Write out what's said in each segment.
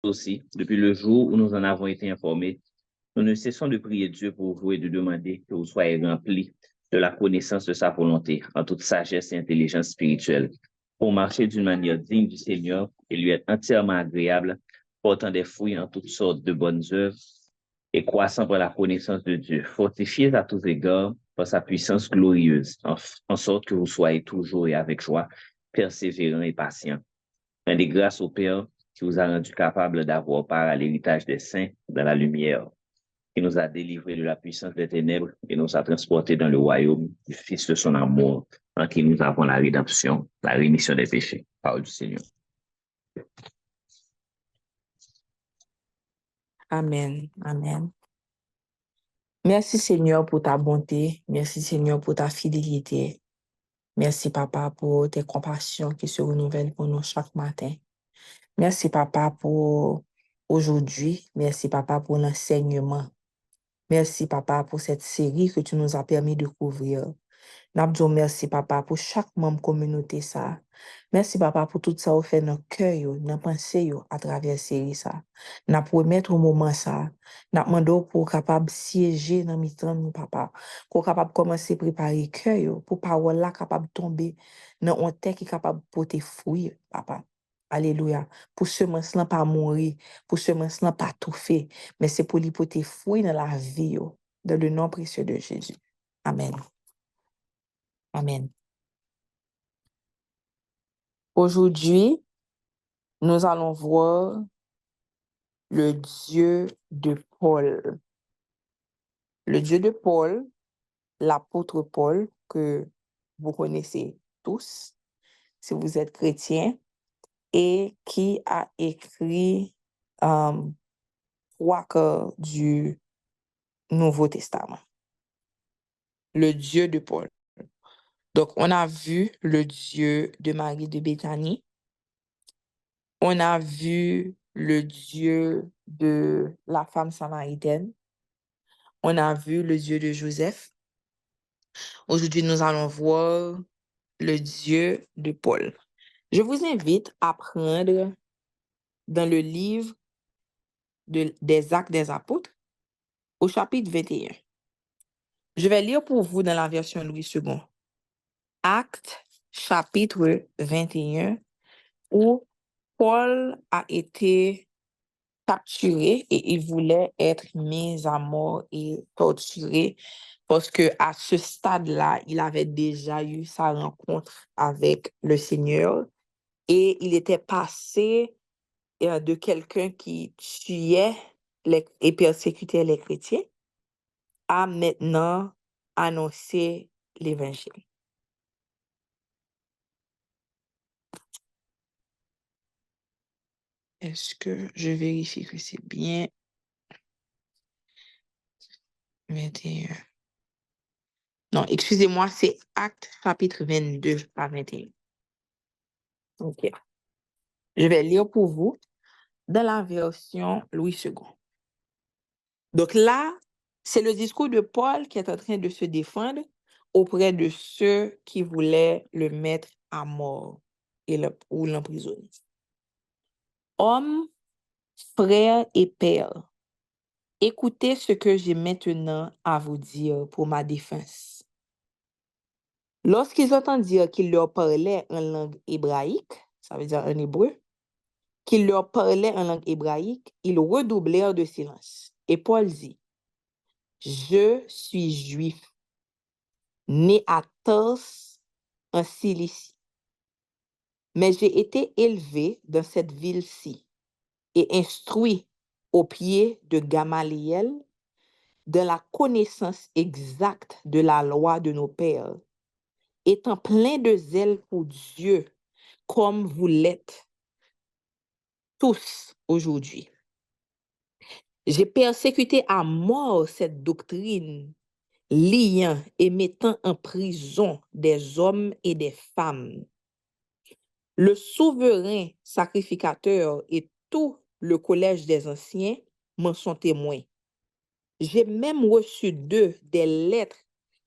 aussi, depuis le jour où nous en avons été informés, nous ne cessons de prier Dieu pour vous et de demander que vous soyez remplis de la connaissance de sa volonté, en toute sagesse et intelligence spirituelle, pour marcher d'une manière digne du Seigneur et lui être entièrement agréable, portant des fruits en toutes sortes de bonnes œuvres et croissant par la connaissance de Dieu, fortifiés à tous égards par sa puissance glorieuse, en sorte que vous soyez toujours et avec joie, persévérants et patients. Rendez grâce au Père qui vous a rendu capable d'avoir part à l'héritage des saints dans la lumière, qui nous a délivrés de la puissance des ténèbres et nous a transportés dans le royaume du Fils de son amour, en qui nous avons la rédemption, la rémission des péchés. Parole du Seigneur. Amen. Amen. Merci Seigneur pour ta bonté. Merci Seigneur pour ta fidélité. Merci Papa pour tes compassions qui se renouvellent pour nous chaque matin. Merci Papa pour aujourd'hui. Merci Papa pour l'enseignement. Merci Papa pour cette série que tu nous as permis de couvrir. N'abdou merci Papa pour chaque membre communauté ça. Merci Papa pour tout ça au fait dans cœur yo, dans pensée yo à travers série ça. N'a pour mettre au moment ça. N'a demandé pour capable siéger dans mi-temps nous Papa. Pour capable commencer préparer cœur yo pour parole là capable tomber dans un terre qui capable porter fruit Papa. Alléluia. Pour semence là pas mourir, pour semence là pas tout fait, mais c'est pour lui porter fruit dans la vie yo, dans le nom précieux de Jésus. Amen. Amen. Aujourd'hui, nous allons voir le Dieu de Paul. Le Dieu de Paul, l'apôtre Paul, que vous connaissez tous, si vous êtes chrétien, et qui a écrit 3 quarts du Nouveau Testament. Le Dieu de Paul. Donc, on a vu le Dieu de Marie de Béthanie. On a vu le Dieu de la femme samaritaine. On a vu le Dieu de Joseph. Aujourd'hui, nous allons voir le Dieu de Paul. Je vous invite à prendre dans le livre des Actes des Apôtres, au chapitre 21. Je vais lire pour vous dans la version Louis II. Actes, chapitre 21, où Paul a été capturé et il voulait être mis à mort et torturé parce que à ce stade-là, il avait déjà eu sa rencontre avec le Seigneur et il était passé de quelqu'un qui tuait et persécutait les chrétiens à maintenant annoncer l'évangile. Est-ce que je vérifie que c'est bien 21? Non, excusez-moi, c'est Actes chapitre 22, pas 21. OK. Je vais lire pour vous dans la version Louis II. Donc là, c'est le discours de Paul qui est en train de se défendre auprès de ceux qui voulaient le mettre à mort ou l'emprisonner. Hommes, frères et pères, écoutez ce que j'ai maintenant à vous dire pour ma défense. Lorsqu'ils entendirent qu'il leur parlait en langue hébraïque, ça veut dire en hébreu, qu'il leur parlait en langue hébraïque, ils redoublèrent de silence. Et Paul dit, « Je suis juif, né à Tarse, en Cilicie, mais j'ai été élevé dans cette ville-ci et instruit au pied de Gamaliel dans la connaissance exacte de la loi de nos pères, étant plein de zèle pour Dieu, comme vous l'êtes tous aujourd'hui. J'ai persécuté à mort cette doctrine, liant et mettant en prison des hommes et des femmes. Le souverain sacrificateur et tout le collège des anciens m'en sont témoins. J'ai même reçu d'eux des lettres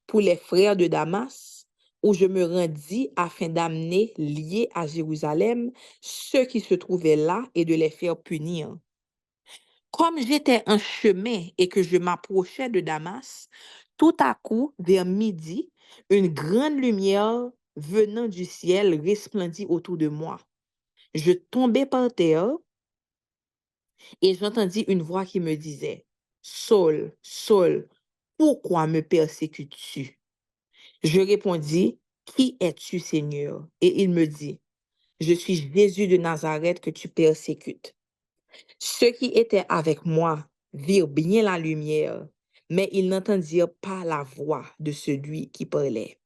pour les frères de Damas, où je me rendis afin d'amener liés à Jérusalem ceux qui se trouvaient là et de les faire punir. Comme j'étais en chemin et que je m'approchais de Damas, tout à coup, vers midi, une grande lumière venant du ciel resplendit autour de moi. Je tombai par terre et j'entendis une voix qui me disait, Saul, Saul, pourquoi me persécutes-tu? Je répondis, Qui es-tu, Seigneur? Et il me dit, Je suis Jésus de Nazareth que tu persécutes. Ceux qui étaient avec moi virent bien la lumière, mais ils n'entendirent pas la voix de celui qui parlait.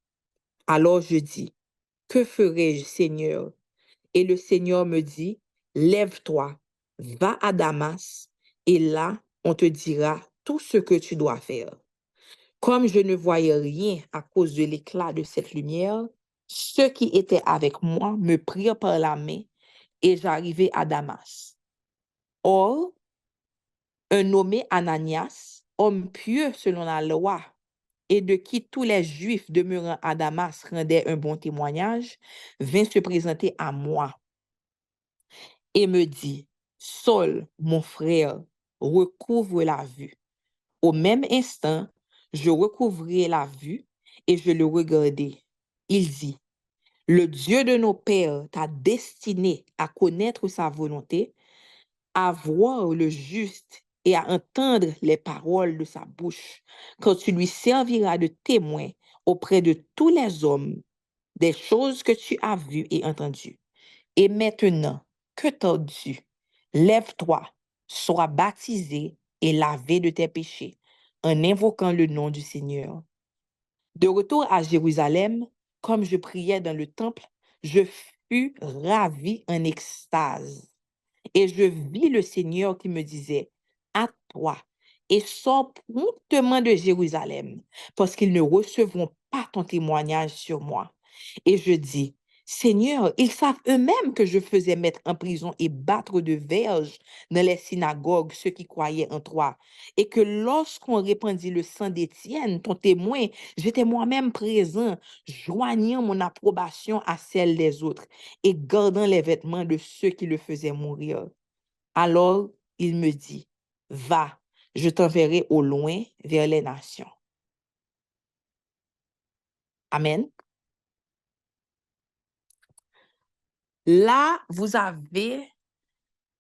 Alors je dis, Que ferai-je, Seigneur? Et le Seigneur me dit, Lève-toi, va à Damas, et là, on te dira tout ce que tu dois faire. Comme je ne voyais rien à cause de l'éclat de cette lumière, ceux qui étaient avec moi me prirent par la main et j'arrivai à Damas. Or, un nommé Ananias, homme pieux selon la loi, et de qui tous les Juifs demeurant à Damas rendaient un bon témoignage, vint se présenter à moi et me dit, Saul, mon frère, recouvre la vue. Au même instant, je recouvrai la vue et je le regardai. Il dit, Le Dieu de nos pères t'a destiné à connaître sa volonté, à voir le juste et à entendre les paroles de sa bouche, quand tu lui serviras de témoin auprès de tous les hommes des choses que tu as vues et entendues. Et maintenant, que t'as-tu? Lève-toi, sois baptisé et lavé de tes péchés, en invoquant le nom du Seigneur. De retour à Jérusalem, comme je priais dans le temple, je fus ravi en extase. Et je vis le Seigneur qui me disait, À toi, et sors promptement de Jérusalem, parce qu'ils ne recevront pas ton témoignage sur moi. Et je dis, Seigneur, ils savent eux-mêmes que je faisais mettre en prison et battre de verges dans les synagogues ceux qui croyaient en toi, et que lorsqu'on répandit le sang d'Étienne, ton témoin, j'étais moi-même présent, joignant mon approbation à celle des autres et gardant les vêtements de ceux qui le faisaient mourir. Alors il me dit, Va, je t'enverrai au loin vers les nations. Amen. Là, vous avez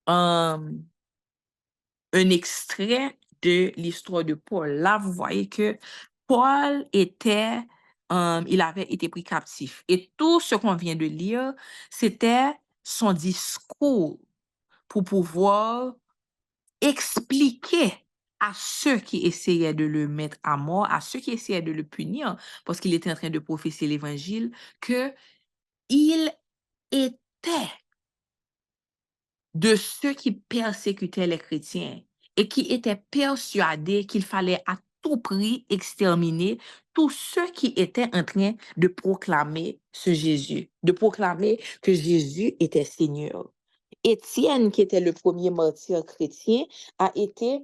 un extrait de l'histoire de Paul. Là, vous voyez que Paul il avait été pris captif. Et tout ce qu'on vient de lire, c'était son discours pour pouvoir expliquer à ceux qui essayaient de le mettre à mort, à ceux qui essayaient de le punir, parce qu'il était en train de prophétiser l'évangile, qu'il était de ceux qui persécutaient les chrétiens et qui étaient persuadés qu'il fallait à tout prix exterminer tous ceux qui étaient en train de proclamer ce Jésus, de proclamer que Jésus était Seigneur. Étienne, qui était le premier martyr chrétien, a été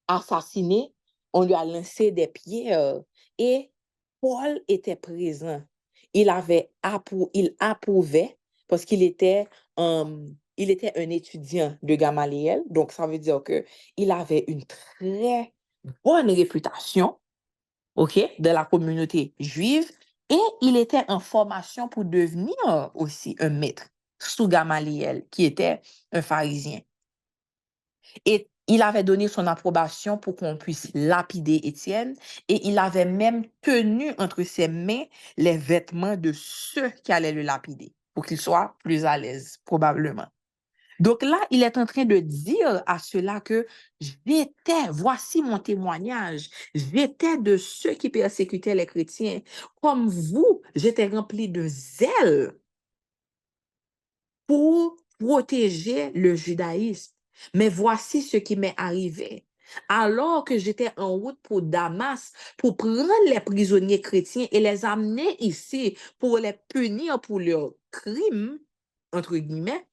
assassiné, on lui a lancé des pierres et Paul était présent. Il approuvait parce il était un étudiant de Gamaliel, donc ça veut dire que il avait une très bonne réputation, OK, de la communauté juive et il était en formation pour devenir aussi un maître sous Gamaliel, qui était un pharisien. Et il avait donné son approbation pour qu'on puisse lapider Étienne et il avait même tenu entre ses mains les vêtements de ceux qui allaient le lapider pour qu'il soit plus à l'aise, probablement. Donc là, il est en train de dire à ceux-là que voici mon témoignage, j'étais de ceux qui persécutaient les chrétiens. Comme vous, j'étais rempli de zèle pour protéger le judaïsme. Mais voici ce qui m'est arrivé. Alors que j'étais en route pour Damas, pour prendre les prisonniers chrétiens et les amener ici pour les punir pour leurs crimes, entre guillemets,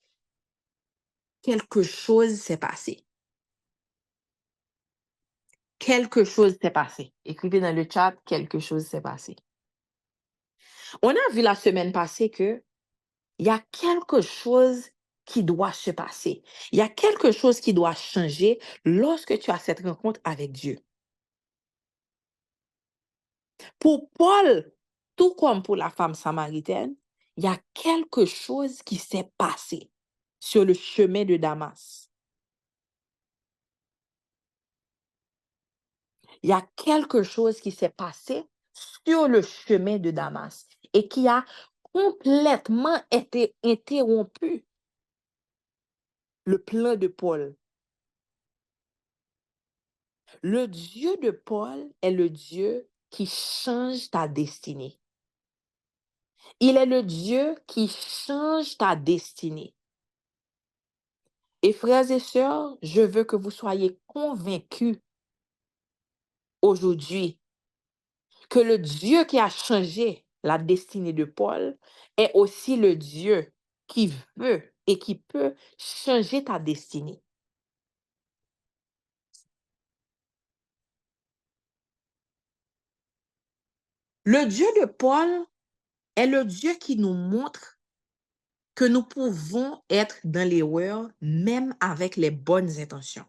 quelque chose s'est passé. Quelque chose s'est passé. Écrivez dans le chat, quelque chose s'est passé. On a vu la semaine passée que il y a quelque chose qui doit se passer. Il y a quelque chose qui doit changer lorsque tu as cette rencontre avec Dieu. Pour Paul, tout comme pour la femme samaritaine, il y a quelque chose qui s'est passé sur le chemin de Damas. Il y a quelque chose qui s'est passé sur le chemin de Damas et qui a complètement été interrompu le plan de Paul. Le Dieu de Paul est le Dieu qui change ta destinée. Il est le Dieu qui change ta destinée. Et frères et sœurs, je veux que vous soyez convaincus aujourd'hui que le Dieu qui a changé la destinée de Paul est aussi le Dieu qui veut et qui peut changer ta destinée. Le Dieu de Paul est le Dieu qui nous montre que nous pouvons être dans l'erreur même avec les bonnes intentions.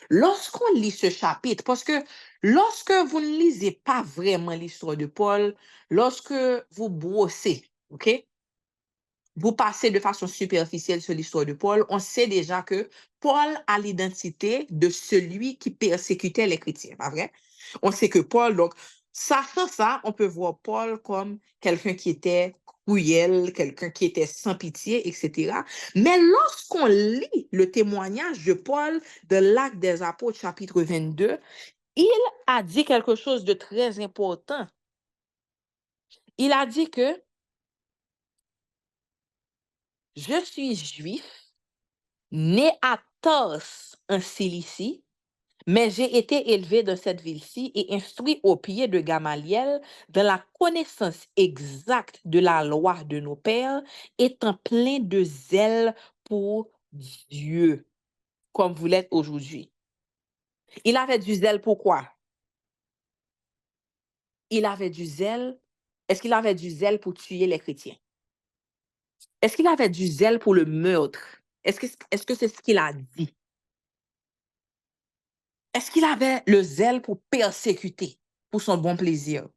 Lorsqu'on lit ce chapitre, parce que lorsque vous ne lisez pas vraiment l'histoire de Paul, lorsque vous brossez, OK? Vous passez de façon superficielle sur l'histoire de Paul, on sait déjà que Paul a l'identité de celui qui persécutait les chrétiens, pas vrai? On sait que Paul, donc, sachant ça, on peut voir Paul comme quelqu'un qui était cruel, quelqu'un qui était sans pitié, etc. Mais lorsqu'on lit le témoignage de Paul de l'Acte des Apôtres, chapitre 22, il a dit quelque chose de très important. Il a dit que je suis juif, né à Tars, en Cilicie, mais j'ai été élevé dans cette ville-ci et instruit au pied de Gamaliel dans la connaissance exacte de la loi de nos pères, étant plein de zèle pour Dieu, comme vous l'êtes aujourd'hui. Il avait du zèle pour quoi? Il avait du zèle. Est-ce qu'il avait du zèle pour tuer les chrétiens? Est-ce qu'il avait du zèle pour le meurtre? Est-ce que c'est ce qu'il a dit? Est-ce qu'il avait le zèle pour persécuter, pour son bon plaisir?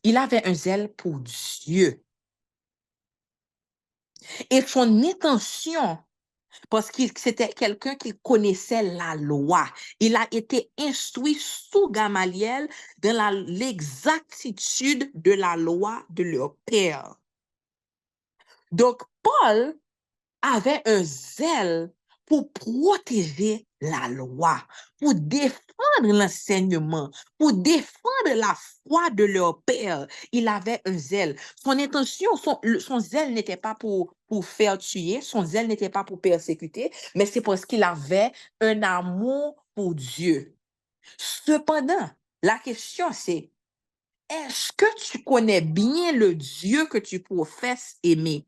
Il avait un zèle pour Dieu. Et son intention, parce que c'était quelqu'un qui connaissait la loi, il a été instruit sous Gamaliel dans l'exactitude de la loi de leur père. Donc, Paul avait un zèle pour protéger la loi, pour défendre l'enseignement, pour défendre la foi de leur père. Il avait un zèle. Son intention, son zèle n'était pas pour faire tuer, son zèle n'était pas pour persécuter, mais c'est parce qu'il avait un amour pour Dieu. Cependant, la question c'est, est-ce que tu connais bien le Dieu que tu professes aimer?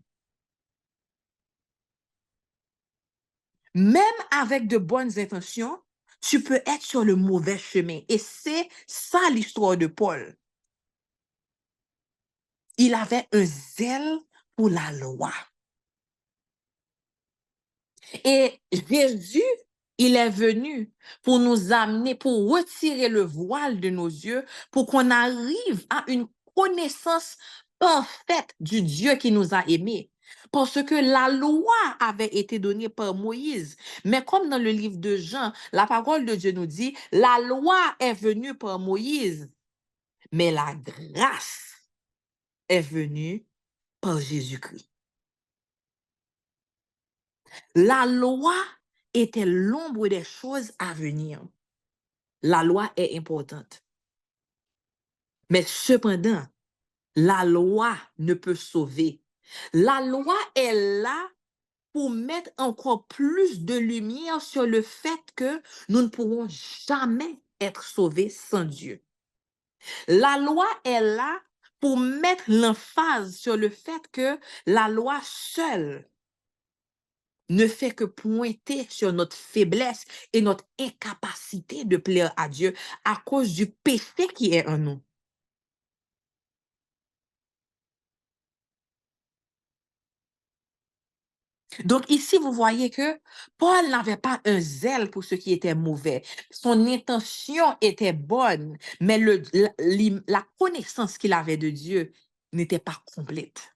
Même avec de bonnes intentions, tu peux être sur le mauvais chemin. Et c'est ça l'histoire de Paul. Il avait un zèle pour la loi. Et Jésus, il est venu pour nous amener, pour retirer le voile de nos yeux, pour qu'on arrive à une connaissance parfaite du Dieu qui nous a aimés. Parce que la loi avait été donnée par Moïse. Mais comme dans le livre de Jean, la parole de Dieu nous dit, la loi est venue par Moïse, mais la grâce est venue par Jésus-Christ. La loi était l'ombre des choses à venir. La loi est importante. Mais cependant, la loi ne peut sauver. La loi est là pour mettre encore plus de lumière sur le fait que nous ne pourrons jamais être sauvés sans Dieu. La loi est là pour mettre l'emphase sur le fait que la loi seule ne fait que pointer sur notre faiblesse et notre incapacité de plaire à Dieu à cause du péché qui est en nous. Donc ici, vous voyez que Paul n'avait pas un zèle pour ce qui était mauvais. Son intention était bonne, mais la connaissance qu'il avait de Dieu n'était pas complète.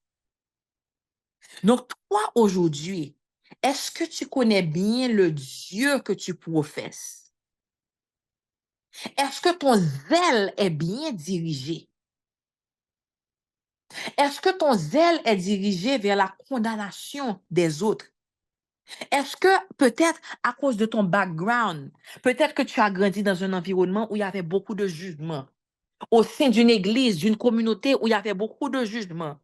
Donc toi, aujourd'hui, est-ce que tu connais bien le Dieu que tu professes? Est-ce que ton zèle est bien dirigé? Est-ce que ton zèle est dirigé vers la condamnation des autres? Est-ce que peut-être à cause de ton background, peut-être que tu as grandi dans un environnement où il y avait beaucoup de jugements, au sein d'une église, d'une communauté où il y avait beaucoup de jugements,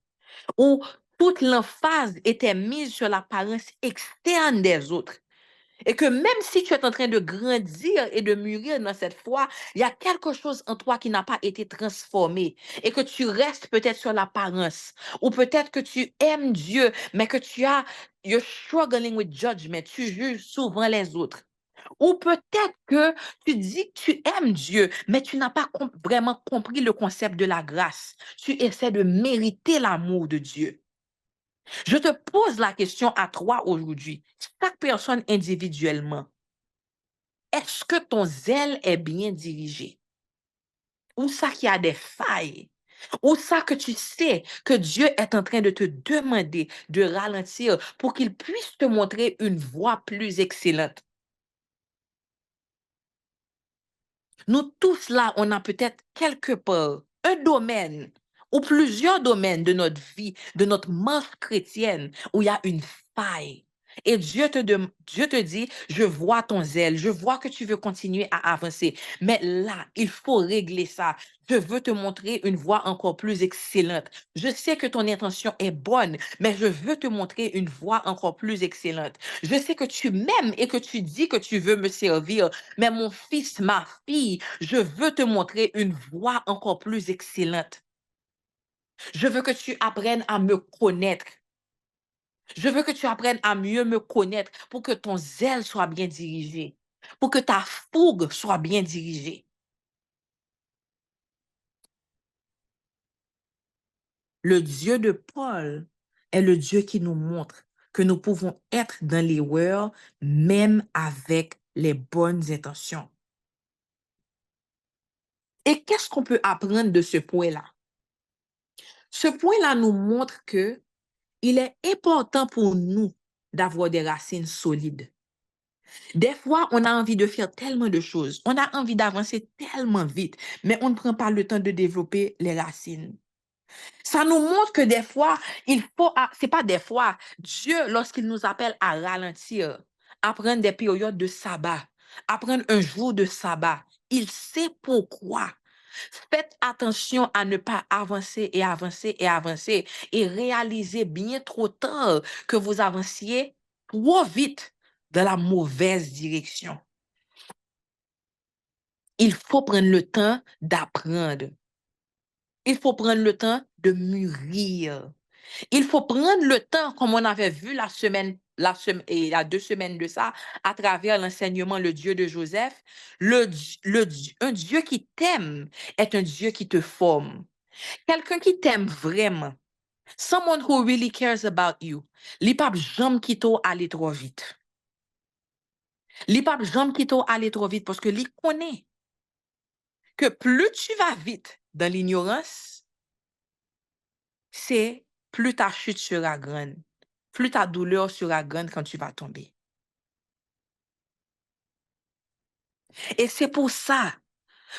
où toute l'emphase était mise sur l'apparence externe des autres? Et que même si tu es en train de grandir et de mûrir dans cette foi, il y a quelque chose en toi qui n'a pas été transformé et que tu restes peut-être sur l'apparence. Ou peut-être que tu aimes Dieu, mais que you're struggling with judgment. Tu juges souvent les autres. Ou peut-être que tu dis que tu aimes Dieu, mais tu n'as pas vraiment compris le concept de la grâce. Tu essaies de mériter l'amour de Dieu. Je te pose la question à toi aujourd'hui, chaque personne individuellement. Est-ce que ton zèle est bien dirigé? Ou ça qu'il y a des failles? Ou ça que tu sais que Dieu est en train de te demander de ralentir pour qu'il puisse te montrer une voie plus excellente? Nous tous là, on a peut-être quelque part un domaine ou plusieurs domaines de notre vie, de notre marche chrétienne, où il y a une faille. Et Dieu te dit, je vois ton zèle, je vois que tu veux continuer à avancer, mais là, il faut régler ça. Je veux te montrer une voie encore plus excellente. Je sais que ton intention est bonne, mais je veux te montrer une voie encore plus excellente. Je sais que tu m'aimes et que tu dis que tu veux me servir, mais mon fils, ma fille, je veux te montrer une voie encore plus excellente. Je veux que tu apprennes à me connaître. Je veux que tu apprennes à mieux me connaître pour que ton zèle soit bien dirigé, pour que ta fougue soit bien dirigée. Le Dieu de Paul est le Dieu qui nous montre que nous pouvons être dans l'erreur même avec les bonnes intentions. Et qu'est-ce qu'on peut apprendre de ce point-là? Ce point-là nous montre que il est important pour nous d'avoir des racines solides. Des fois, on a envie de faire tellement de choses, on a envie d'avancer tellement vite, mais on ne prend pas le temps de développer les racines. Ça nous montre que des fois, c'est pas des fois, Dieu, lorsqu'il nous appelle à ralentir, à prendre des périodes de sabbat, à prendre un jour de sabbat, il sait pourquoi. Faites attention à ne pas avancer et avancer et avancer et réaliser bien trop tard que vous avanciez trop vite dans la mauvaise direction. Il faut prendre le temps d'apprendre. Il faut prendre le temps de mûrir. Il faut prendre le temps, comme on avait vu il y a 2 semaines de ça, à travers l'enseignement, le Dieu de Joseph. Un Dieu qui t'aime est un Dieu qui te forme. Quelqu'un qui t'aime vraiment, someone who really cares about you, li pa jam kito aller trop vite. Li pa jam kito aller trop vite parce que li connaît que plus tu vas vite dans l'ignorance, c'est plus ta chute sera grande, plus ta douleur sera grande quand tu vas tomber. Et c'est pour ça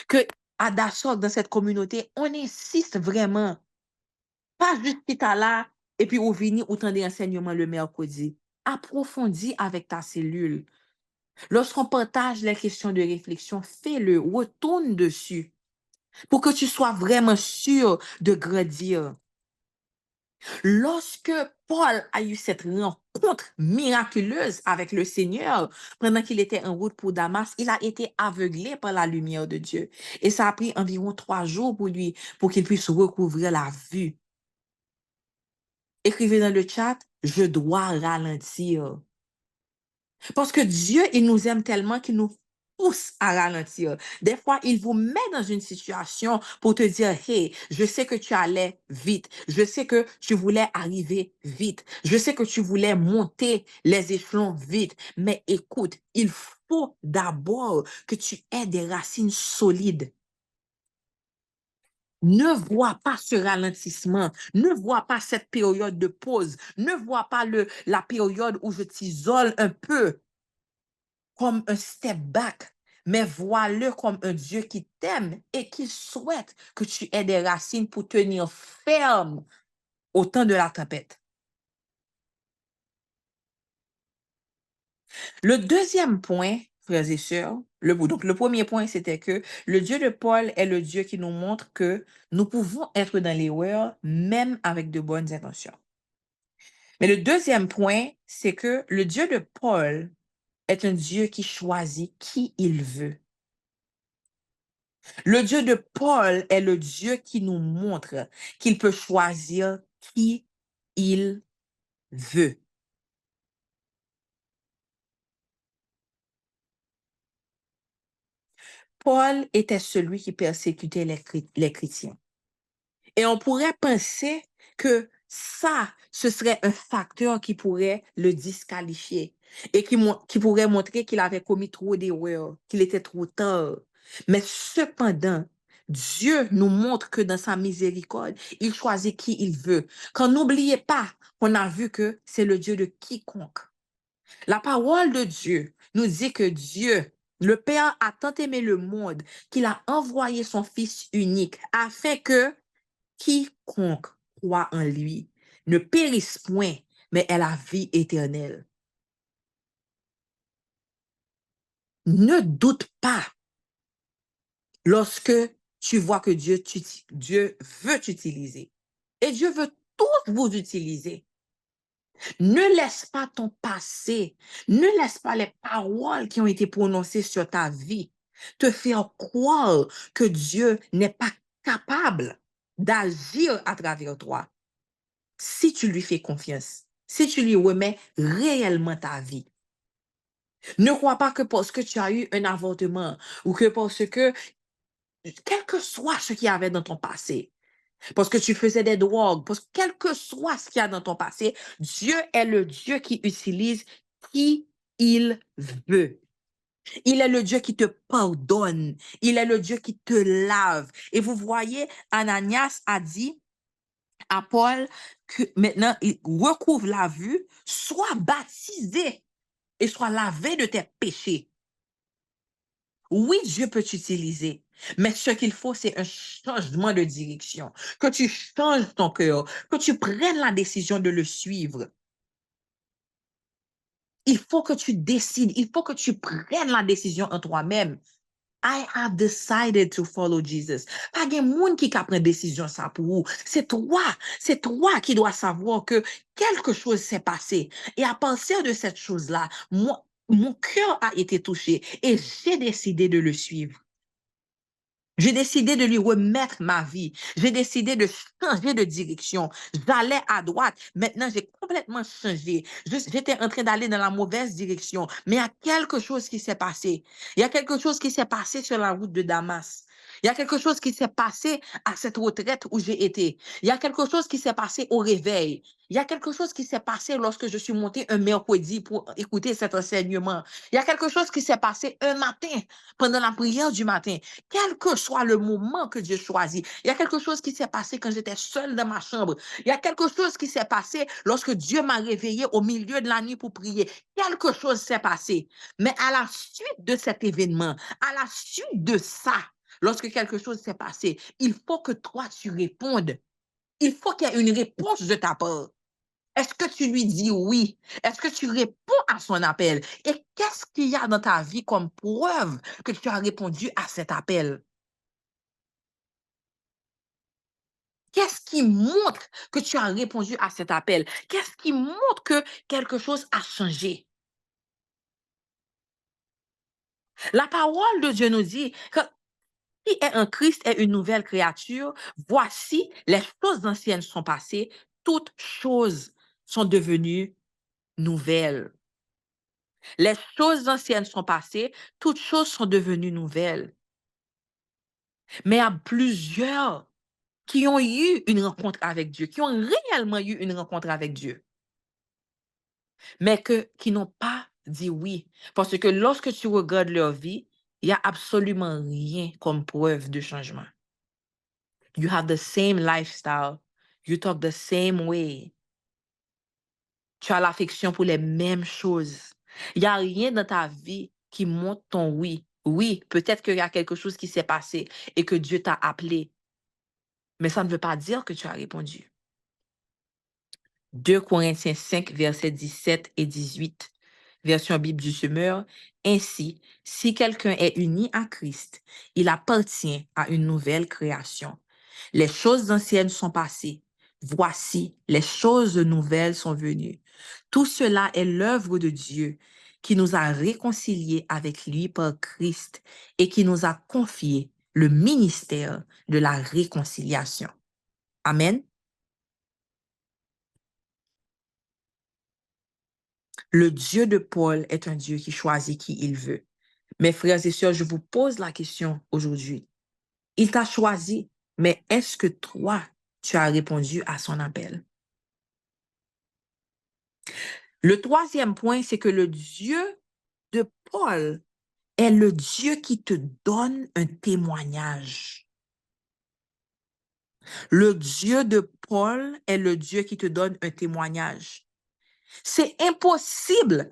que à Dassault, dans cette communauté, on insiste vraiment. Pas juste qui t'a là et puis ou vini ou t'en des enseignements le mercredi. Approfondis avec ta cellule. Lorsqu'on partage les questions de réflexion, fais-le, retourne dessus pour que tu sois vraiment sûr de grandir. Lorsque Paul a eu cette rencontre miraculeuse avec le Seigneur, pendant qu'il était en route pour Damas, il a été aveuglé par la lumière de Dieu. Et ça a pris environ 3 jours pour lui, pour qu'il puisse recouvrir la vue. Écrivez dans le chat, je dois ralentir. Parce que Dieu, il nous aime tellement qu'il nous pousse à ralentir. Des fois, il vous met dans une situation pour te dire, hey, je sais que tu allais vite. Je sais que tu voulais arriver vite. Je sais que tu voulais monter les échelons vite. Mais écoute, il faut d'abord que tu aies des racines solides. Ne vois pas ce ralentissement, ne vois pas cette période de pause, ne vois pas la période où je t'isole un peu comme un step back, mais vois-le comme un Dieu qui t'aime et qui souhaite que tu aies des racines pour tenir ferme au temps de la tempête. Le deuxième point, frères et sœurs, donc le premier point, c'était que le Dieu de Paul est le Dieu qui nous montre que nous pouvons être dans l'erreur même avec de bonnes intentions. Mais le deuxième point, c'est que le Dieu de Paul est un Dieu qui choisit qui il veut. Le Dieu de Paul est le Dieu qui nous montre qu'il peut choisir qui il veut. Paul était celui qui persécutait les chrétiens. Et on pourrait penser que ça, ce serait un facteur qui pourrait le disqualifier et qui pourrait montrer qu'il avait commis trop d'erreurs, qu'il était trop tard. Mais cependant, Dieu nous montre que dans sa miséricorde, il choisit qui il veut. Quand n'oubliez pas qu'on a vu que c'est le Dieu de quiconque. La parole de Dieu nous dit que Dieu, le Père, a tant aimé le monde qu'il a envoyé son Fils unique afin que quiconque croit en lui ne périsse point, mais ait la vie éternelle. Ne doute pas lorsque tu vois que Dieu veut t'utiliser. Et Dieu veut tous vous utiliser. Ne laisse pas ton passé, ne laisse pas les paroles qui ont été prononcées sur ta vie te faire croire que Dieu n'est pas capable d'agir à travers toi. Si tu lui fais confiance, si tu lui remets réellement ta vie. Ne crois pas que parce que tu as eu un avortement ou que parce que, quel que soit ce qu'il y avait dans ton passé, parce que tu faisais des drogues, parce que quel que soit ce qu'il y a dans ton passé, Dieu est le Dieu qui utilise qui il veut. Il est le Dieu qui te pardonne. Il est le Dieu qui te lave. Et vous voyez, Ananias a dit à Paul que maintenant, il recouvre la vue, sois baptisé et sois lavé de tes péchés. Oui, Dieu peut t'utiliser, mais ce qu'il faut, c'est un changement de direction, que tu changes ton cœur, que tu prennes la décision de le suivre. Il faut que tu décides, il faut que tu prennes la décision en toi-même. I have decided to follow Jesus. Pas de monde qui prend décision ça pour vous. C'est toi qui dois savoir que quelque chose s'est passé. Et à partir de cette chose-là, mon cœur a été touché et j'ai décidé de le suivre. J'ai décidé de lui remettre ma vie. J'ai décidé de changer de direction. J'allais à droite. Maintenant, j'ai complètement changé. J'étais en train d'aller dans la mauvaise direction. Mais il y a quelque chose qui s'est passé. Il y a quelque chose qui s'est passé sur la route de Damas. Il y a quelque chose qui s'est passé à cette retraite où j'ai été. Il y a quelque chose qui s'est passé au réveil. Il y a quelque chose qui s'est passé lorsque je suis montée un mercredi pour écouter cet enseignement. Il y a quelque chose qui s'est passé un matin pendant la prière du matin. Quel que soit le moment que Dieu choisit, il y a quelque chose qui s'est passé quand j'étais seule dans ma chambre. Il y a quelque chose qui s'est passé lorsque Dieu m'a réveillée au milieu de la nuit pour prier. Quelque chose s'est passé. Mais à la suite de cet événement, à la suite de ça, lorsque quelque chose s'est passé, il faut que toi, tu répondes. Il faut qu'il y ait une réponse de ta part. Est-ce que tu lui dis oui? Est-ce que tu réponds à son appel? Et qu'est-ce qu'il y a dans ta vie comme preuve que tu as répondu à cet appel? Qu'est-ce qui montre que tu as répondu à cet appel? Qu'est-ce qui montre que quelque chose a changé? La parole de Dieu nous dit que qui est en Christ est une nouvelle créature. Voici, les choses anciennes sont passées, toutes choses sont devenues nouvelles. Les choses anciennes sont passées, toutes choses sont devenues nouvelles. Mais il y a plusieurs qui ont eu une rencontre avec Dieu, qui ont réellement eu une rencontre avec Dieu, mais qui n'ont pas dit oui. Parce que lorsque tu regardes leur vie, il n'y a absolument rien comme preuve de changement. You have the same lifestyle. You talk the same way. Tu as l'affection pour les mêmes choses. Il n'y a rien dans ta vie qui montre ton oui. Oui, peut-être qu'il y a quelque chose qui s'est passé et que Dieu t'a appelé, mais ça ne veut pas dire que tu as répondu. 2 Corinthiens 5, versets 17 et 18, version Bible du Semeur. Ainsi, si quelqu'un est uni à Christ, il appartient à une nouvelle création. Les choses anciennes sont passées. Voici, les choses nouvelles sont venues. Tout cela est l'œuvre de Dieu qui nous a réconciliés avec lui par Christ et qui nous a confié le ministère de la réconciliation. Amen. Le Dieu de Paul est un Dieu qui choisit qui il veut. Mes frères et sœurs, je vous pose la question aujourd'hui. Il t'a choisi, mais est-ce que toi, tu as répondu à son appel? Le troisième point, c'est que le Dieu de Paul est le Dieu qui te donne un témoignage. Le Dieu de Paul est le Dieu qui te donne un témoignage. C'est impossible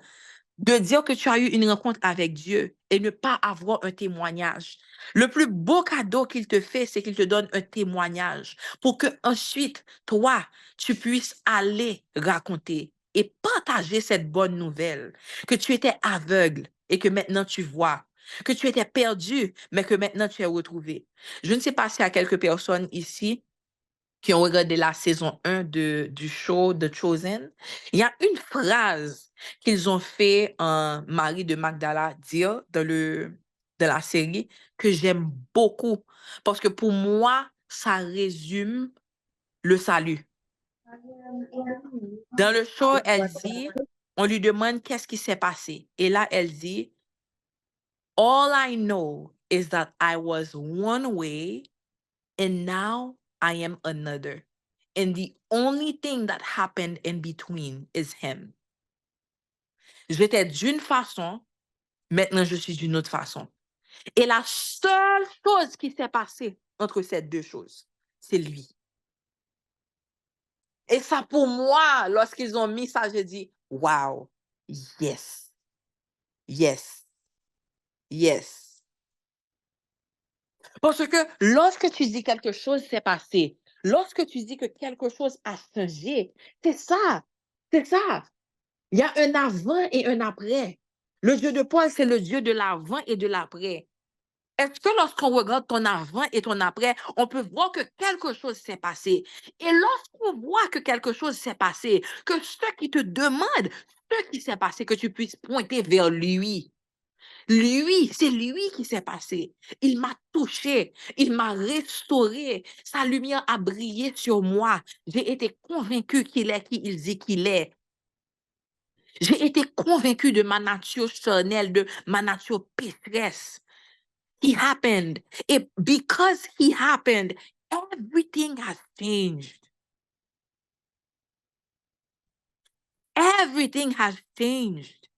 de dire que tu as eu une rencontre avec Dieu et ne pas avoir un témoignage. Le plus beau cadeau qu'il te fait, c'est qu'il te donne un témoignage pour que ensuite, toi, tu puisses aller raconter et partager cette bonne nouvelle, que tu étais aveugle et que maintenant tu vois, que tu étais perdu, mais que maintenant tu es retrouvé. Je ne sais pas s'il y a quelques personnes ici qui ont regardé la saison 1 du show The Chosen. Il y a une phrase qu'ils ont fait Marie de Magdala dire dans la série que j'aime beaucoup parce que pour moi, ça résume le salut. Dans le show, elle dit, on lui demande qu'est-ce qui s'est passé. Et là, elle dit, All I know is that I was one way and now I am another. And the only thing that happened in between is him. J'étais d'une façon, maintenant je suis d'une autre façon. Et la seule chose qui s'est passée entre ces deux choses, c'est lui. Et ça, pour moi, lorsqu'ils ont mis ça, j'ai dit, wow, yes, yes, yes. Parce que lorsque tu dis quelque chose s'est passé, lorsque tu dis que quelque chose a changé, c'est ça, c'est ça. Il y a un avant et un après. Le Dieu de Paul, c'est le Dieu de l'avant et de l'après. Est-ce que lorsqu'on regarde ton avant et ton après, on peut voir que quelque chose s'est passé? Et lorsqu'on voit que quelque chose s'est passé, que ceux qui te demandent ce qui s'est passé, que tu puisses pointer vers lui. Lui, c'est lui qui s'est passé. Il m'a touché, il m'a restauré. Sa lumière a brillé sur moi. J'ai été convaincu qu'il est qui il dit qu'il est. J'ai été convaincue de ma nature charnelle, de ma nature pécheresse. He happened. And because he happened, everything has changed. Everything has changed.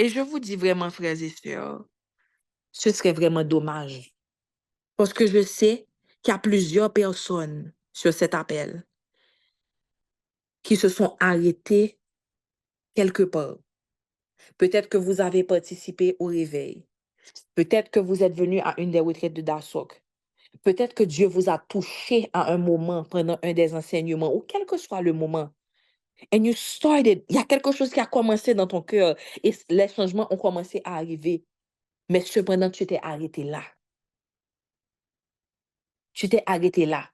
Et je vous dis vraiment, frères et sœurs, ce serait vraiment dommage. Parce que je sais qu'il y a plusieurs personnes sur cet appel qui se sont arrêtées quelque part. Peut-être que vous avez participé au réveil. Peut-être que vous êtes venu à une des retraites de Dasok. Peut-être que Dieu vous a touché à un moment pendant un des enseignements ou quel que soit le moment. And you started. Il y a quelque chose qui a commencé dans ton cœur et les changements ont commencé à arriver. Mais cependant, tu t'es arrêté là. Tu t'es arrêté là.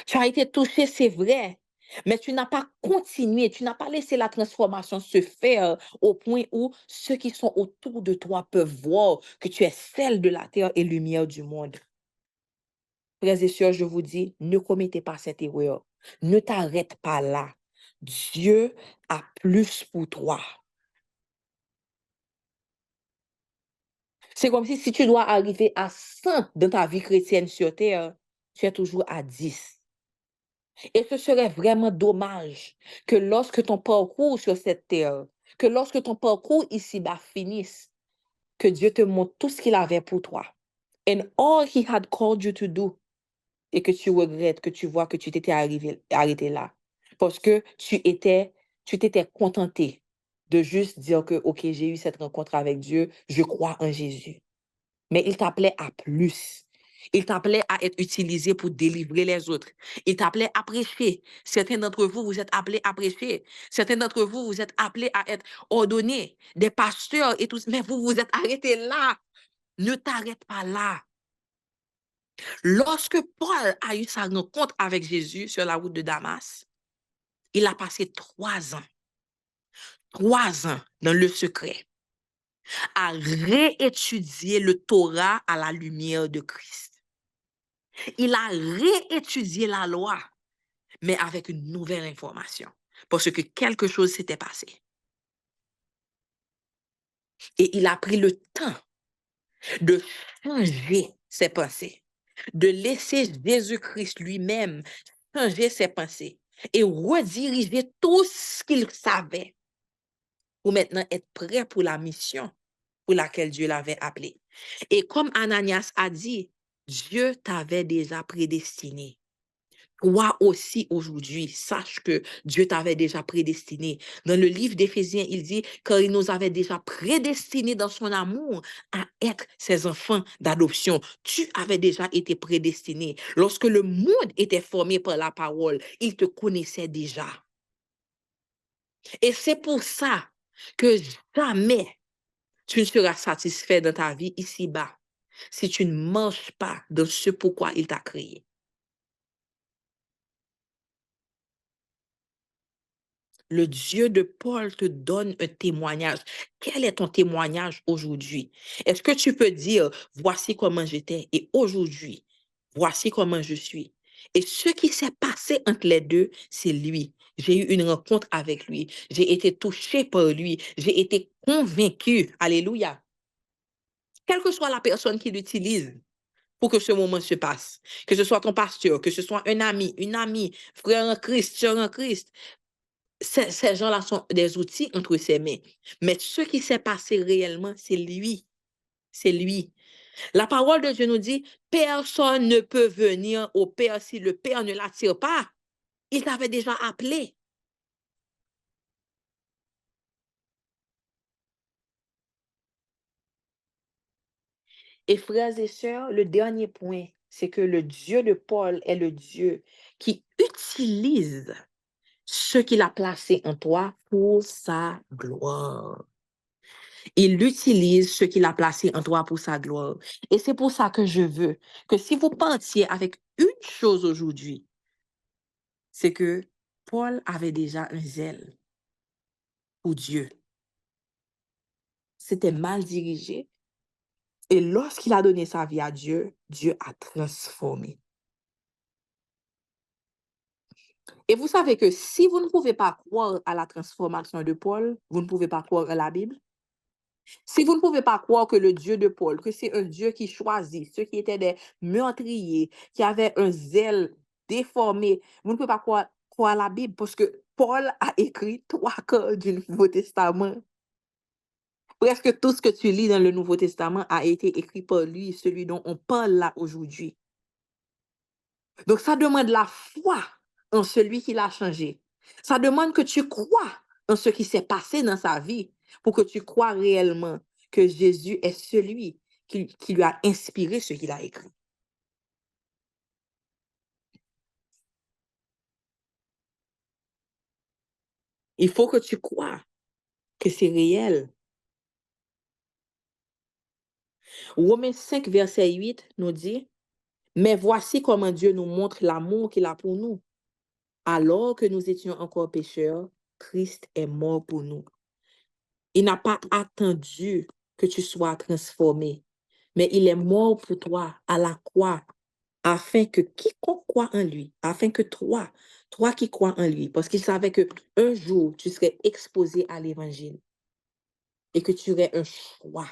Tu as été touché, c'est vrai. Mais tu n'as pas continué, tu n'as pas laissé la transformation se faire au point où ceux qui sont autour de toi peuvent voir que tu es celle de la terre et lumière du monde. Frères et sœurs, je vous dis, ne commettez pas cette erreur. Ne t'arrête pas là. Dieu a plus pour toi. C'est comme si tu dois arriver à 100 dans ta vie chrétienne sur terre, tu es toujours à 10. Et ce serait vraiment dommage que lorsque ton parcours sur cette terre, que lorsque ton parcours ici-bas finisse, que Dieu te montre tout ce qu'il avait pour toi. And all he had called you to do. Et que tu regrettes, que tu vois que tu t'étais arrêté là. Parce que tu t'étais contenté de juste dire que, OK, j'ai eu cette rencontre avec Dieu, je crois en Jésus. Mais il t'appelait à plus. Il t'appelait à être utilisé pour délivrer les autres. Il t'appelait à prêcher. Certains d'entre vous, vous êtes appelés à prêcher. Certains d'entre vous, vous êtes appelés à être ordonnés, des pasteurs et tout. Mais vous vous êtes arrêtés là. Ne t'arrête pas là. Lorsque Paul a eu sa rencontre avec Jésus sur la route de Damas, il a passé 3 ans dans le secret, à réétudier le Torah à la lumière de Christ. Il a réétudié la loi, mais avec une nouvelle information, parce que quelque chose s'était passé. Et il a pris le temps de changer ses pensées, de laisser Jésus-Christ lui-même changer ses pensées et rediriger tout ce qu'il savait pour maintenant être prêt pour la mission pour laquelle Dieu l'avait appelé. Et comme Ananias a dit, Dieu t'avait déjà prédestiné. Toi aussi aujourd'hui, sache que Dieu t'avait déjà prédestiné. Dans le livre d'Éphésiens, il dit qu'il nous avait déjà prédestinés dans son amour à être ses enfants d'adoption. Tu avais déjà été prédestiné. Lorsque le monde était formé par la parole, il te connaissait déjà. Et c'est pour ça que jamais tu ne seras satisfait dans ta vie ici-bas si tu ne marches pas dans ce pourquoi il t'a créé. Le Dieu de Paul te donne un témoignage. Quel est ton témoignage aujourd'hui? Est-ce que tu peux dire, voici comment j'étais et aujourd'hui, voici comment je suis? Et ce qui s'est passé entre les deux, c'est lui. J'ai eu une rencontre avec lui. J'ai été touché par lui. J'ai été convaincu. Alléluia. Quelle que soit la personne qui l'utilise pour que ce moment se passe, que ce soit ton pasteur, que ce soit un ami, une amie, frère en Christ, sœur en Christ, ces gens-là sont des outils entre ses mains. Mais ce qui s'est passé réellement, c'est lui. C'est lui. La parole de Dieu nous dit, personne ne peut venir au Père si le Père ne l'attire pas. Il t'avait déjà appelé. Et frères et sœurs, le dernier point, c'est que le Dieu de Paul est le Dieu qui utilise ce qu'il a placé en toi pour sa gloire. Il utilise ce qu'il a placé en toi pour sa gloire. Et c'est pour ça que je veux que si vous partiez avec une chose aujourd'hui, c'est que Paul avait déjà un zèle pour Dieu. C'était mal dirigé. Et lorsqu'il a donné sa vie à Dieu, Dieu a transformé. Et vous savez que si vous ne pouvez pas croire à la transformation de Paul, vous ne pouvez pas croire à la Bible. Si vous ne pouvez pas croire que le Dieu de Paul, que c'est un Dieu qui choisit ceux qui étaient des meurtriers, qui avaient un zèle déformé, vous ne pouvez pas croire à la Bible parce que Paul a écrit 3 quarts du Nouveau Testament. Presque tout ce que tu lis dans le Nouveau Testament a été écrit par lui, celui dont on parle là aujourd'hui. Donc, ça demande la foi en celui qui l'a changé. Ça demande que tu crois en ce qui s'est passé dans sa vie pour que tu crois réellement que Jésus est celui qui lui a inspiré ce qu'il a écrit. Il faut que tu crois que c'est réel. Romains 5, verset 8 nous dit, « Mais voici comment Dieu nous montre l'amour qu'il a pour nous. Alors que nous étions encore pécheurs, Christ est mort pour nous. » Il n'a pas attendu que tu sois transformé, mais il est mort pour toi à la croix, afin que quiconque croit en lui, afin que toi, Toi qui crois en lui, parce qu'il savait que un jour, tu serais exposé à l'évangile et que tu aurais un choix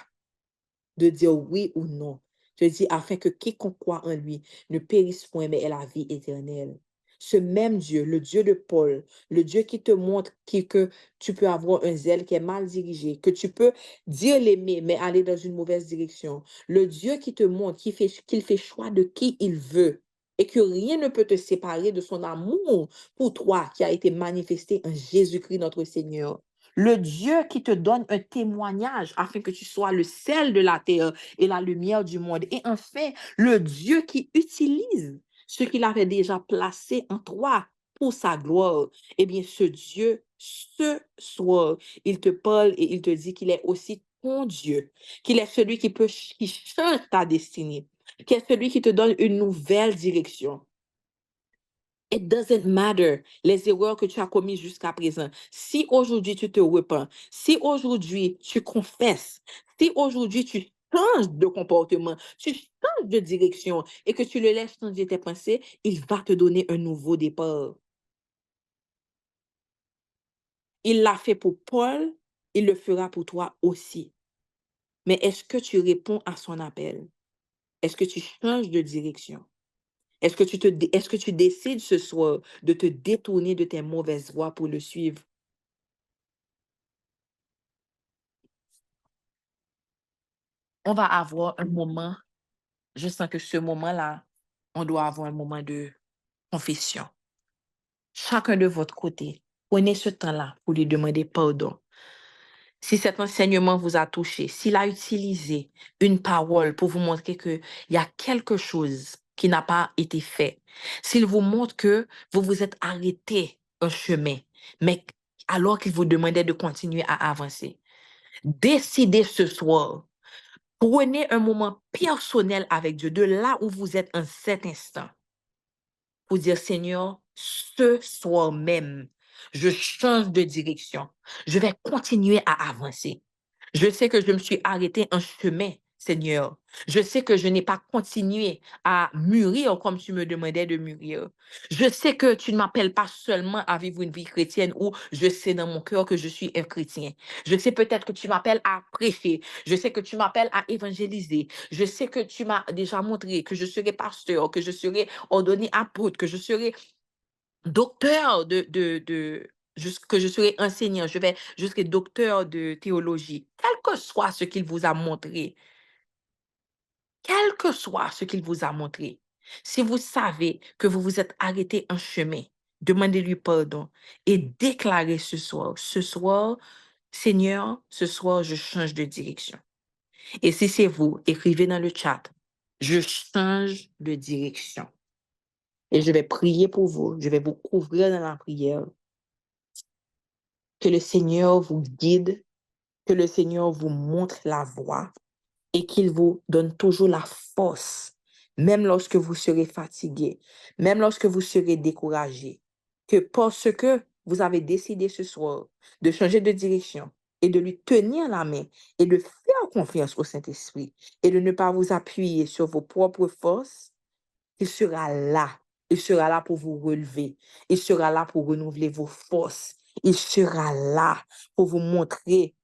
de dire oui ou non. Je dis, afin que quiconque croit en lui ne périsse point, mais ait la vie éternelle. Ce même Dieu, le Dieu de Paul, le Dieu qui te montre que tu peux avoir un zèle qui est mal dirigé, que tu peux dire l'aimer, mais aller dans une mauvaise direction. Le Dieu qui te montre qu'il fait choix de qui il veut et que rien ne peut te séparer de son amour pour toi qui a été manifesté en Jésus-Christ notre Seigneur. Le Dieu qui te donne un témoignage afin que tu sois le sel de la terre et la lumière du monde. Et enfin, le Dieu qui utilise ce qu'il avait déjà placé en toi pour sa gloire. Eh bien, ce Dieu, ce soir, il te parle et il te dit qu'il est aussi ton Dieu, qu'il est celui qui change ta destinée, qui est celui qui te donne une nouvelle direction. It doesn't matter les erreurs que tu as commises jusqu'à présent. Si aujourd'hui tu te repens, si aujourd'hui tu confesses, si aujourd'hui tu changes de comportement, tu changes de direction et que tu le laisses changer tes pensées, il va te donner un nouveau départ. Il l'a fait pour Paul, il le fera pour toi aussi. Mais est-ce que tu réponds à son appel? Est-ce que tu changes de direction? Est-ce que tu décides ce soir de te détourner de tes mauvaises voies pour le suivre? On va avoir un moment, je sens que ce moment-là, on doit avoir un moment de confession. Chacun de votre côté, prenez ce temps-là pour lui demander pardon. Si cet enseignement vous a touché, s'il a utilisé une parole pour vous montrer qu'il y a quelque chose qui n'a pas été fait, s'il vous montre que vous vous êtes arrêté un chemin, mais alors qu'il vous demandait de continuer à avancer, décidez ce soir. Prenez un moment personnel avec Dieu, de là où vous êtes en cet instant, pour dire, Seigneur, ce soir même, je change de direction. Je vais continuer à avancer. Je sais que je me suis arrêté en chemin, Seigneur. Je sais que je n'ai pas continué à mûrir comme tu me demandais de mûrir. Je sais que tu ne m'appelles pas seulement à vivre une vie chrétienne où je sais dans mon cœur que je suis un chrétien. Je sais peut-être que tu m'appelles à prêcher. Je sais que tu m'appelles à évangéliser. Je sais que tu m'as déjà montré que je serai pasteur, que je serai ordonné apôtre, que je serai docteur que je serai enseignant, je serai docteur de théologie. Quel que soit ce qu'il vous a montré, quel que soit ce qu'il vous a montré, si vous savez que vous vous êtes arrêté en chemin, demandez-lui pardon et déclarez ce soir, Seigneur, ce soir, je change de direction. Et si c'est vous, écrivez dans le chat, je change de direction. Et je vais prier pour vous, je vais vous couvrir dans la prière. Que le Seigneur vous guide, que le Seigneur vous montre la voie et qu'il vous donne toujours la force, même lorsque vous serez fatigué, même lorsque vous serez découragé. Que parce que vous avez décidé ce soir de changer de direction et de lui tenir la main et de faire confiance au Saint-Esprit et de ne pas vous appuyer sur vos propres forces, il sera là. Il sera là pour vous relever. Il sera là pour renouveler vos forces. Il sera là pour vous montrer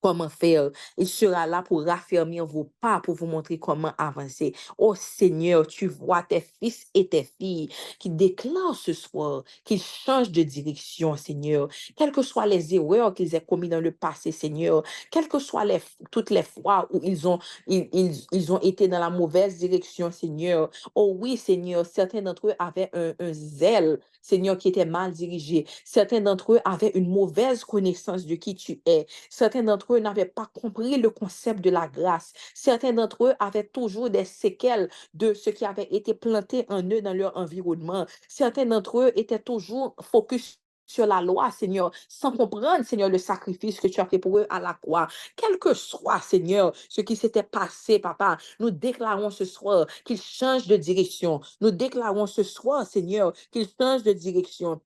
comment faire. Il sera là pour raffermir vos pas, pour vous montrer comment avancer. Oh Seigneur, tu vois tes fils et tes filles qui déclarent ce soir qu'ils changent de direction, Seigneur. Quelles que soient les erreurs qu'ils aient commises dans le passé, Seigneur, quelles que soient toutes les fois où ils ont été dans la mauvaise direction, Seigneur. Oh oui, Seigneur, certains d'entre eux avaient un zèle, Seigneur, qui était mal dirigé. Certains d'entre eux avaient une mauvaise connaissance de qui tu es. Certains d'entre eux n'avaient pas compris le concept de la grâce. Certains d'entre eux avaient toujours des séquelles de ce qui avait été planté en eux dans leur environnement. Certains d'entre eux étaient toujours focus sur la loi, Seigneur, sans comprendre, Seigneur, le sacrifice que tu as fait pour eux à la croix. Quel que soit, Seigneur, ce qui s'était passé, Papa, nous déclarons ce soir qu'ils changent de direction. Nous déclarons ce soir, Seigneur, qu'ils changent de direction.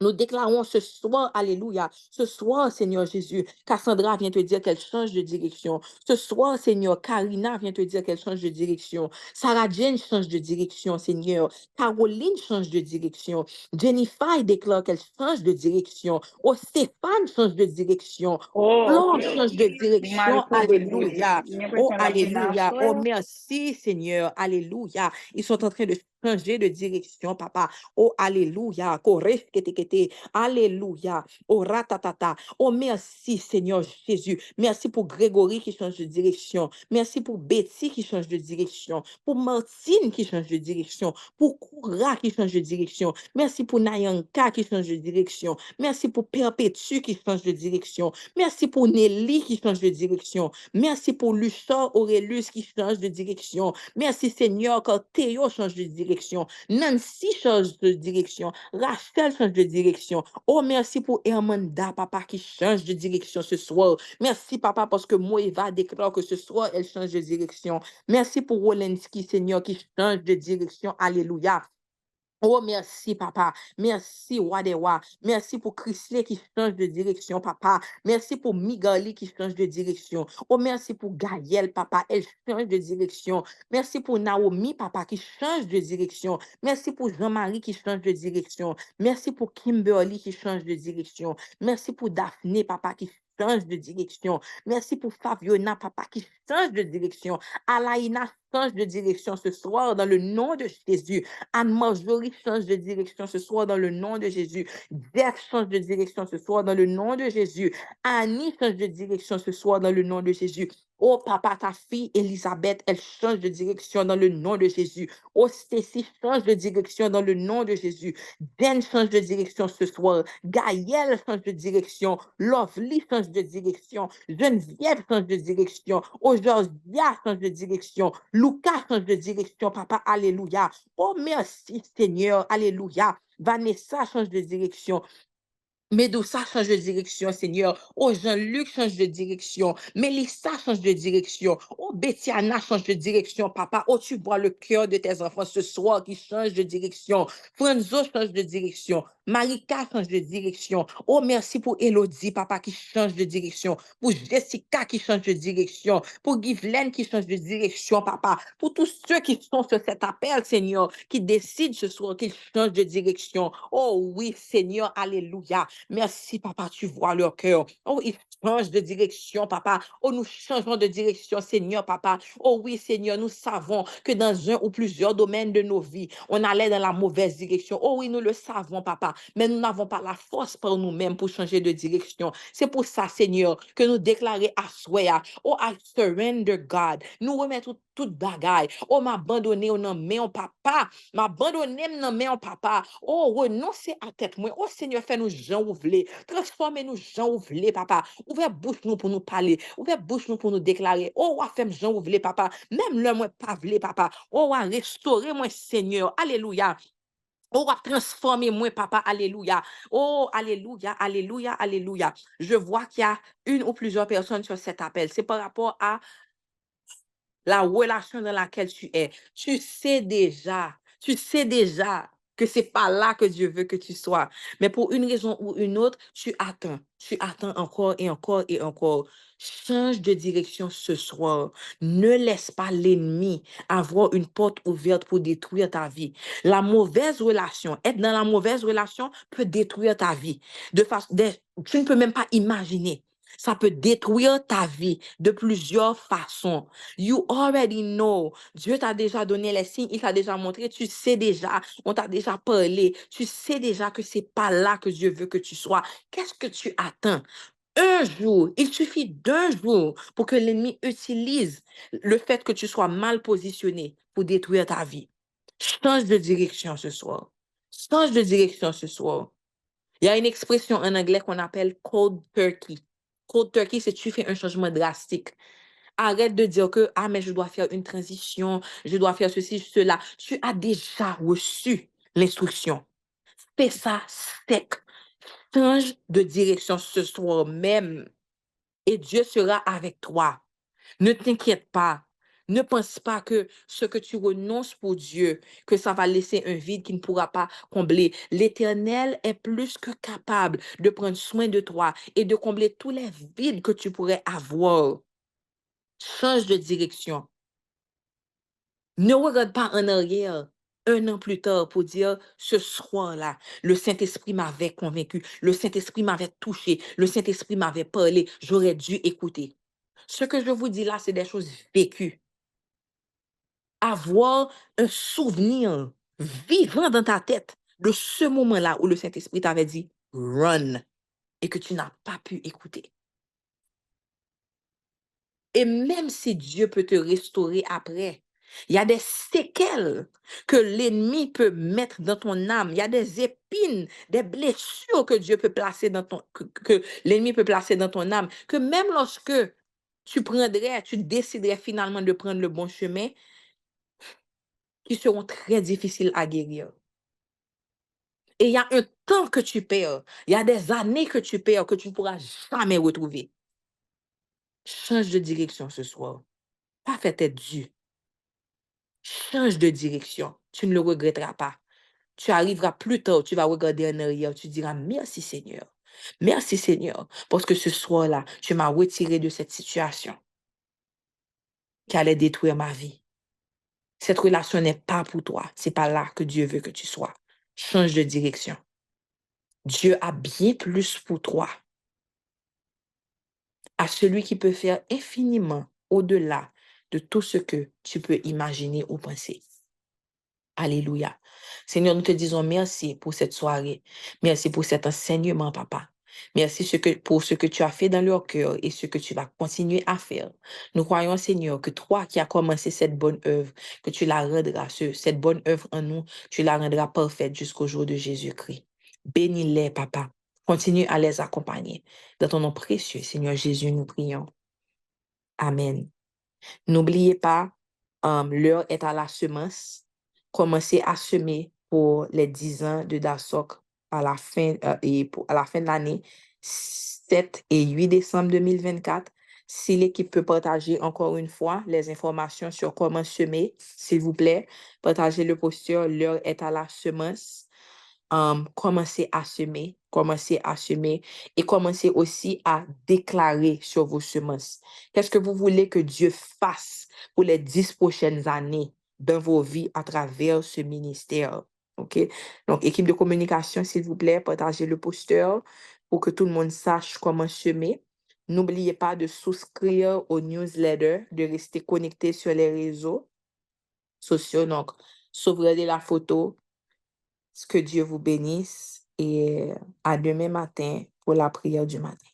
Nous déclarons ce soir, alléluia, ce soir, Seigneur Jésus, Cassandra vient te dire qu'elle change de direction. Ce soir, Seigneur, Karina vient te dire qu'elle change de direction. Sarah Jane change de direction, Seigneur. Caroline change de direction. Jennifer déclare qu'elle change de direction. Oh, Stéphane change de direction. Oh, ok, Flore ok. change de direction, Mal couvre. alléluia. J'ai Oh, l'impression la alléluia. Oh, finance. merci, Seigneur, alléluia. Ils sont en train de changer de direction, papa. Oh, alléluia. Koresh-kete-kete. Alléluia. Oh, ratatata. Oh, merci, Seigneur Jésus. Merci pour Grégory qui change de direction. Merci pour Betty qui change de direction. Pour Martine qui change de direction. Pour Koura qui change de direction. Merci pour Nayanka qui change de direction. Merci pour Perpétue qui change de direction. Merci pour Nelly qui change de direction. Merci pour Lucha Aurélus qui change de direction. Merci, Seigneur, quand Théo change de direction. Nancy change de direction. Rachel change de direction. Oh, merci pour Hermanda, papa, qui change de direction ce soir. Merci, papa, parce que Moïva déclare que ce soir, elle change de direction. Merci pour Wolensky, Seigneur, qui change de direction. Alléluia. Oh, merci, papa. Merci, Wadewa. Merci pour Chrisley qui change de direction, papa. Merci pour Migali qui change de direction. Oh, merci pour Gaël, papa. Elle change de direction. Merci pour Naomi, papa, qui change de direction. Merci pour Jean-Marie qui change de direction. Merci pour Kimberly qui change de direction. Merci pour Daphné, papa, qui change de direction. Merci pour Fabiona, papa, qui change de direction. Alaina change de direction ce soir dans le nom de Jésus. Anne-Marjorie change de direction ce soir dans le nom de Jésus. Jeff change de direction ce soir dans le nom de Jésus. Annie change de direction ce soir dans le nom de Jésus. Oh, papa, ta fille Elisabeth, elle change de direction dans le nom de Jésus. Oh, Stacy change de direction dans le nom de Jésus. Dan change de direction ce soir. Gaël change de direction. Lovely change de direction. Geneviève change de direction. Oh, Georgia change de direction. Lucas change de direction, papa. Alléluia. Oh, merci, Seigneur. Alléluia. Vanessa change de direction. Medusa change de direction, Seigneur. Oh, Jean-Luc change de direction. Mélissa change de direction. Oh, Bettiana change de direction, papa. Oh, tu vois le cœur de tes enfants ce soir qui change de direction. Franzo change de direction. Marika change de direction. Oh, merci pour Elodie, papa, qui change de direction. Pour Jessica qui change de direction. Pour Ghislaine qui change de direction, papa. Pour tous ceux qui sont sur cet appel, Seigneur, qui décident ce soir qu'ils changent de direction. Oh oui, Seigneur, alléluia. Merci, papa, tu vois leur cœur. Oh, ils changent de direction, papa. Oh, nous changeons de direction, Seigneur, papa. Oh oui, Seigneur, nous savons que dans un ou plusieurs domaines de nos vies, on allait dans la mauvaise direction. Oh oui, nous le savons, papa. Mais nous n'avons pas la force par nous-mêmes pour changer de direction. C'est pour ça, Seigneur, que nous déclarons à soi, oh, I surrender, God. Nous remettons toute bagaille. Oh, m'abandonner, on en met en papa. M'abandonner, on en met en papa. Oh, renoncer à tête moi. Oh, Seigneur, fais-nous gens ouvlés. Transformez-nous gens ouvlés, papa. Ouvrez bouche nous pour nous parler. Ouvrez bouche nous pour nous déclarer. Oh, fais-nous gens ouvlés, papa. Même le moi pas vlé, papa. Oh, restaurer moi, Seigneur. Alléluia. Oh, transformer moi, papa. Alléluia. Oh, alléluia, alléluia, alléluia. Je vois qu'il y a une ou plusieurs personnes sur cet appel. C'est par rapport à la relation dans laquelle tu es. Tu sais déjà que c'est pas là que Dieu veut que tu sois. Mais pour une raison ou une autre, tu attends. Tu attends encore et encore et encore. Change de direction ce soir. Ne laisse pas l'ennemi avoir une porte ouverte pour détruire ta vie. La mauvaise relation, être dans la mauvaise relation peut détruire ta vie. Tu ne peux même pas imaginer. Ça peut détruire ta vie de plusieurs façons. You already know. Dieu t'a déjà donné les signes, il t'a déjà montré, tu sais déjà, on t'a déjà parlé, tu sais déjà que c'est pas là que Dieu veut que tu sois. Qu'est-ce que tu attends? Un jour, il suffit d'un jour pour que l'ennemi utilise le fait que tu sois mal positionné pour détruire ta vie. Change de direction ce soir. Change de direction ce soir. Il y a une expression en anglais qu'on appelle cold turkey. Cold turkey, c'est tu fais un changement drastique. Arrête de dire que, ah, mais je dois faire une transition, je dois faire ceci, cela. Tu as déjà reçu l'instruction. Fais ça sec. Change de direction ce soir même et Dieu sera avec toi. Ne t'inquiète pas. Ne pense pas que ce que tu renonces pour Dieu, que ça va laisser un vide qui ne pourra pas combler. L'Éternel est plus que capable de prendre soin de toi et de combler tous les vides que tu pourrais avoir. Change de direction. Ne regarde pas en arrière 1 an plus tard pour dire, ce soir-là, le Saint-Esprit m'avait convaincu, le Saint-Esprit m'avait touché, le Saint-Esprit m'avait parlé, j'aurais dû écouter. Ce que je vous dis là, c'est des choses vécues. Avoir un souvenir vivant dans ta tête de ce moment-là où le Saint-Esprit t'avait dit, run, et que tu n'as pas pu écouter. Et même si Dieu peut te restaurer après, il y a des séquelles que l'ennemi peut mettre dans ton âme. Il y a des épines, des blessures que Dieu peut placer dans que l'ennemi peut placer dans ton âme. Que même lorsque tu déciderais finalement de prendre le bon chemin, qui seront très difficiles à guérir. Et il y a un temps que tu perds, il y a des années que tu perds que tu ne pourras jamais retrouver. Change de direction ce soir. Pas fait tête due. Change de direction. Tu ne le regretteras pas. Tu arriveras plus tard, tu vas regarder en arrière, tu diras merci Seigneur. Merci Seigneur, parce que ce soir-là, tu m'as retiré de cette situation qui allait détruire ma vie. Cette relation n'est pas pour toi. C'est pas là que Dieu veut que tu sois. Change de direction. Dieu a bien plus pour toi. À celui qui peut faire infiniment au-delà de tout ce que tu peux imaginer ou penser. Alléluia. Seigneur, nous te disons merci pour cette soirée. Merci pour cet enseignement, papa. Merci pour ce que tu as fait dans leur cœur et ce que tu vas continuer à faire. Nous croyons, Seigneur, que toi qui as commencé cette bonne œuvre, que tu la rendras, cette bonne œuvre en nous, tu la rendras parfaite jusqu'au jour de Jésus-Christ. Bénis-les, papa. Continue à les accompagner. Dans ton nom précieux, Seigneur Jésus, nous prions. Amen. N'oubliez pas, l'heure est à la semence. Commencez à semer pour les 10 ans de DASOC à la fin, à la fin de l'année, 7 et 8 décembre 2024. Si l'équipe peut partager encore une fois les informations sur comment semer, s'il vous plaît, partagez le posture. L'heure est à la semence. Commencez à semer et commencez aussi à déclarer sur vos semences. Qu'est-ce que vous voulez que Dieu fasse pour les 10 prochaines années dans vos vies à travers ce ministère? OK? Donc, équipe de communication, s'il vous plaît, partagez le poster pour que tout le monde sache comment semer. N'oubliez pas de souscrire au newsletter, de rester connecté sur les réseaux sociaux. Donc, sauvegardez la photo. Que Dieu vous bénisse et à demain matin pour la prière du matin.